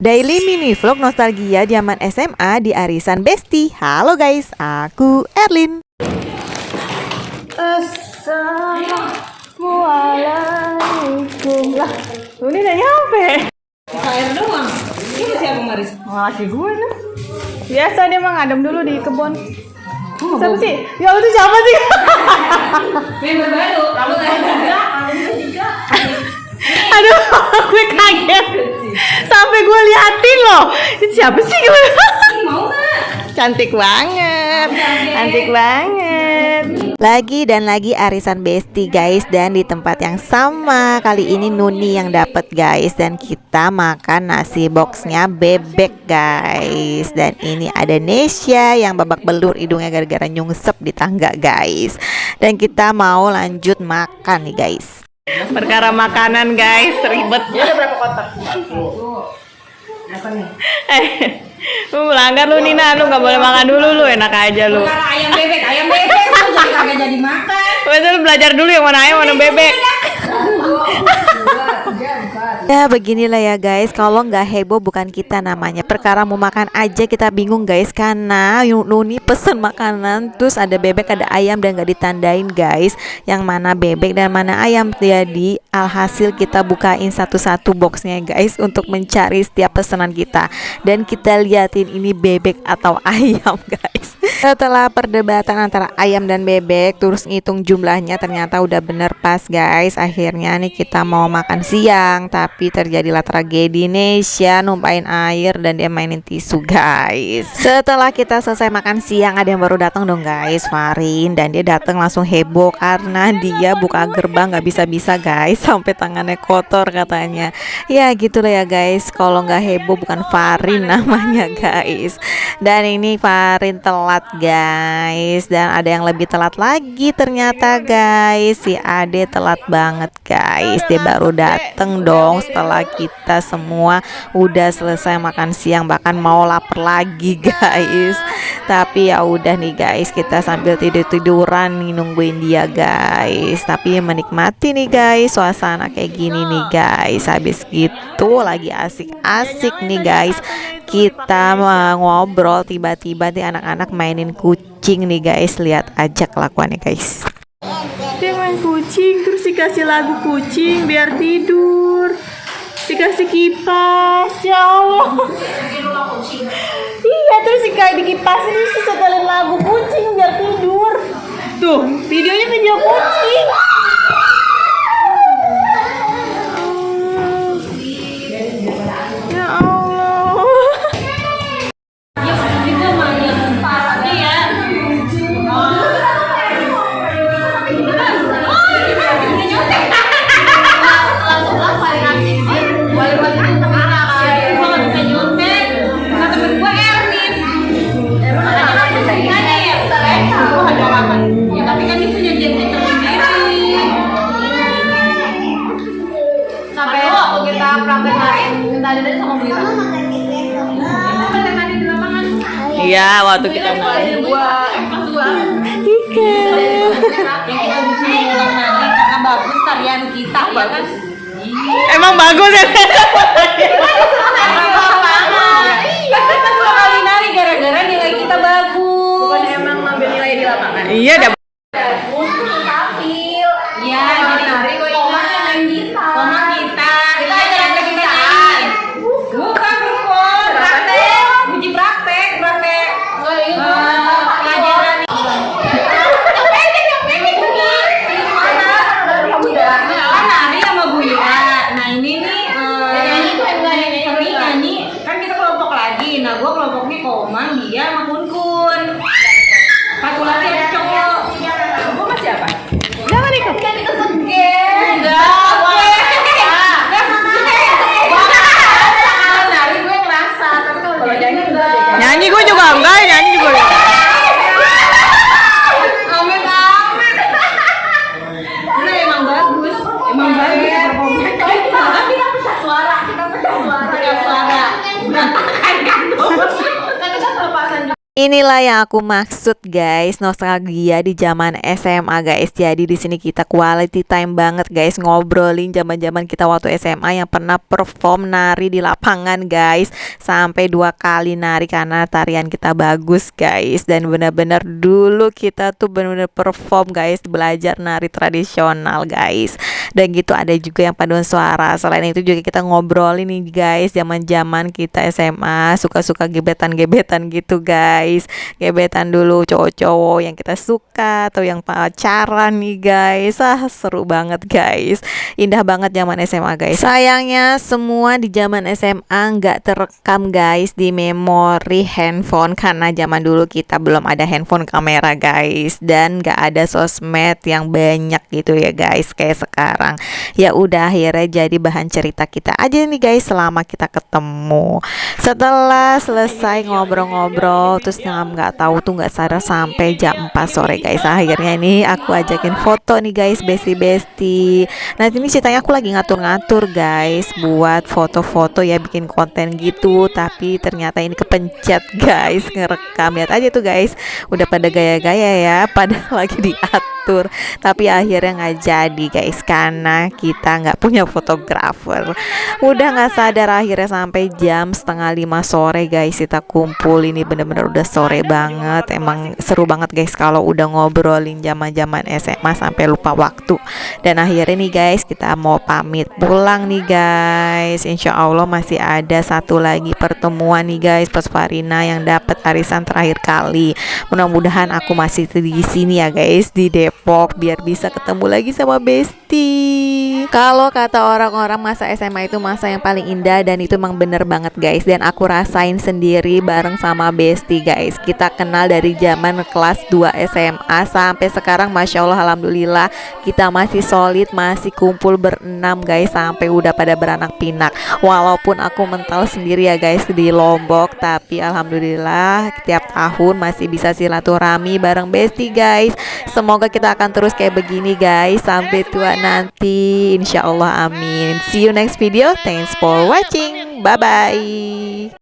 Daily mini vlog nostalgia zaman SMA di Arisan Besti. Halo guys, aku Erlin. Assalamualaikum. Lah, ini udah nyampe. Air doang. Ini siapa Maris? Masih gue nih. Biasa dia mah ngadem dulu di kebun. Siapa Bobo. sih? Ya itu siapa sih? Member baru. Kamu juga. Aduh, gue kaget. Sampai gue liatin loh. Ini siapa sih? Mau nggak? Cantik banget. Cantik banget. Lagi dan lagi Arisan Besti guys, dan di tempat yang sama. Kali ini Nuni yang dapat guys, dan kita makan nasi boxnya bebek guys. Dan ini ada Nesya yang babak belur hidungnya gara-gara nyungsep di tangga guys. Dan kita mau lanjut makan nih guys. Perkara makanan guys, ribet. Dia ada berapa kotak? Apa nih? Lu melanggar lu Nina, lu nggak boleh makan dulu, lu enak aja lu. Perkara ayam bebek lu jadi kagak jadi makan. Betul, belajar dulu yang mana ayam mana bebek. Ya beginilah ya guys, kalau nggak heboh bukan kita namanya. Perkara mau makan aja kita bingung guys, karena Nuni pesen makanan terus ada bebek ada ayam dan nggak ditandain guys yang mana bebek dan mana ayam. Jadi alhasil kita bukain satu-satu boxnya guys untuk mencari setiap pesanan kita, dan kita liatin ini bebek atau ayam guys. Setelah perdebatan antara ayam dan bebek, terus ngitung jumlahnya ternyata udah bener pas guys. Akhirnya nih kita mau makan siang, tapi terjadilah tragedi. Nesya numpain air dan dia mainin tisu guys. Setelah kita selesai makan siang, ada yang baru datang dong guys, Farin, dan dia datang langsung heboh karena dia buka gerbang nggak bisa-bisa guys, sampai tangannya kotor katanya. Ya gitulah ya guys, kalau nggak heboh bukan Farin namanya guys. Dan ini Farin telat guys, dan ada yang lebih telat lagi ternyata guys. Si Ade telat banget guys, dia baru dateng dong setelah kita semua udah selesai makan siang, bahkan mau lapar lagi guys. Tapi ya udah nih guys, kita sambil tiduran nih nungguin dia guys, tapi menikmati nih guys suasana kayak gini nih guys. Habis gitu lagi asik-asik nih guys, kita ngobrol, tiba-tiba nih anak-anak mainin kucing nih guys. Lihat aja kelakuannya guys. Dia main kucing terus dikasih lagu kucing biar tidur, dikasih kipas. Ya Allah. Iya, terus kayak dikipasin terus disetelin lagu kucing biar tidur. Tuh videonya video kucing. Ya Allah. Iya, waktu kita main Karena bagus tarian kita ya kan. emang bagus ya. Kita kan 2 kali nari gara-gara nilai kita bagus. Bukan emang ngambil nilai di lapangan. Iya dah. Tampil. Iya, jadi nari koma main gitar. Koma gitar. Kita ajaran kegiatan. Bukan rukun. Praktek. Uji praktek. Pelajaran. Nari sama Bu Ira. Nah ini nih seni Inilah yang aku maksud guys, nostalgia di zaman SMA guys. Jadi di sini kita quality time banget guys, ngobrolin zaman-zaman kita waktu SMA yang pernah perform nari di lapangan guys. Sampai 2 kali nari karena tarian kita bagus guys. Dan benar-benar dulu kita tuh benar-benar perform guys, belajar nari tradisional guys. Dan gitu ada juga yang paduan suara. Selain itu juga kita ngobrolin nih guys, zaman-zaman kita SMA suka-suka gebetan-gebetan gitu guys. Gebetan dulu cowok-cowok yang kita suka atau yang pacaran nih guys. Seru banget guys, indah banget zaman SMA guys. Sayangnya semua di zaman SMA nggak terekam guys di memori handphone, karena zaman dulu kita belum ada handphone kamera guys, dan nggak ada sosmed yang banyak gitu ya guys kayak sekarang. Ya udah, akhirnya jadi bahan cerita kita aja nih guys selama kita ketemu. Setelah selesai ngobrol-ngobrol terus nggak tahu tuh nggak sadar sampai jam 4 sore guys. Akhirnya ini aku ajakin foto nih guys, besti-besti. Nah ini ceritanya aku lagi ngatur-ngatur guys buat foto-foto ya, bikin konten gitu, tapi ternyata ini kepencet guys ngerekam. Lihat aja tuh guys, udah pada gaya-gaya ya, pada lagi diatur, tapi akhirnya nggak jadi guys karena kita nggak punya fotografer. Udah nggak sadar akhirnya sampai jam setengah 5 sore guys kita kumpul. Ini bener-bener udah sore banget. Emang seru banget guys kalau udah ngobrolin zaman-zaman SMA sampai lupa waktu. Dan akhirnya nih guys kita mau pamit pulang nih guys. Insya Allah masih ada satu lagi pertemuan nih guys pas Farina yang dapat arisan terakhir kali. Mudah-mudahan aku masih di sini ya guys, di Depok, biar bisa ketemu lagi sama Besti. Kalau kata orang-orang masa SMA itu masa yang paling indah, dan itu emang bener banget guys. Dan aku rasain sendiri bareng sama Besti guys. Kita kenal dari zaman kelas 2 SMA sampai sekarang, masya Allah, alhamdulillah kita masih solid, masih kumpul berenam guys sampai udah pada beranak pinak. Walaupun aku mental sendiri ya guys di Lombok, tapi alhamdulillah tiap tahun masih bisa silaturahmi bareng Besti guys. Semoga kita akan terus kayak begini guys sampai tua nanti, insya Allah, amin. See you next video. Thanks for watching. Bye bye.